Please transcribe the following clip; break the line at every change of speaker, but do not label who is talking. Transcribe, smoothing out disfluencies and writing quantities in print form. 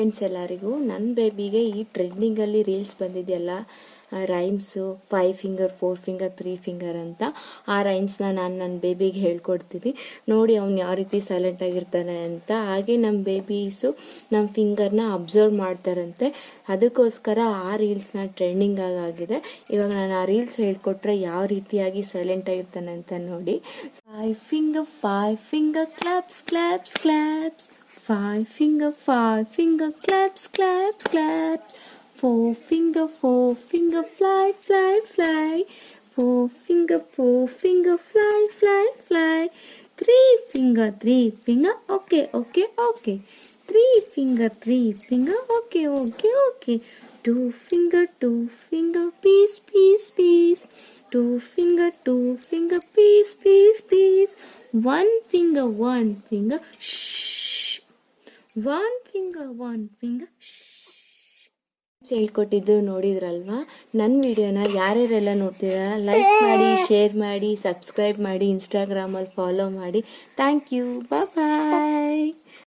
Friends ಎಲ್ಲರಿಗೂ ನನ್ನ ಬೇಬಿಗೆ ಈ ಟ್ರೆಂಡಿಂಗಲ್ಲಿ ರೀಲ್ಸ್ ಬಂದಿದೆಯಲ್ಲ ರೈಮ್ಸು 5 ಫಿಂಗರ್ 4 ಫಿಂಗರ್ 3 ಫಿಂಗರ್ ಅಂತ ಆ ರೈಮ್ಸ್ನ ನಾನು ನನ್ನ ಬೇಬಿಗೆ ಹೇಳ್ಕೊಡ್ತೀನಿ. ನೋಡಿ ಅವ್ನು ಯಾವ ರೀತಿ ಸೈಲೆಂಟ್ ಆಗಿರ್ತಾನೆ ಅಂತ. ಹಾಗೆ ನಮ್ಮ ಬೇಬೀಸು ನಮ್ಮ ಫಿಂಗರ್ನ ಅಬ್ಸರ್ವ್ ಮಾಡ್ತಾರಂತೆ. ಅದಕ್ಕೋಸ್ಕರ ಆ ರೀಲ್ಸ್ನ ಟ್ರೆಂಡಿಂಗ್ ಆಗಿದೆ. ಇವಾಗ ನಾನು ಆ ರೀಲ್ಸ್ ಹೇಳ್ಕೊಟ್ರೆ ಯಾವ ರೀತಿಯಾಗಿ ಸೈಲೆಂಟ್ ಆಗಿರ್ತಾನೆ ಅಂತ ನೋಡಿ. 5 finger claps claps claps. 5 finger claps claps claps. 4 finger fly fly fly. 4 finger fly fly fly. 3 finger okay okay okay. 3 finger okay okay okay. 2 finger peace peace peace. 2 finger peace peace peace. 1 finger shh. 1 finger shh. ಹೇಳ್ಕೊಟ್ಟಿದ್ದು ನೋಡಿದ್ರಲ್ವಾ. ನನ್ನ ವಿಡಿಯೋನ ಯಾರ್ಯಾರೆಲ್ಲ ನೋಡ್ತೀರಾ like ಮಾಡಿ, share ಮಾಡಿ, subscribe ಮಾಡಿ, ಇನ್ಸ್ಟಾಗ್ರಾಮಲ್ಲಿ follow ಮಾಡಿ. Thank you, bye.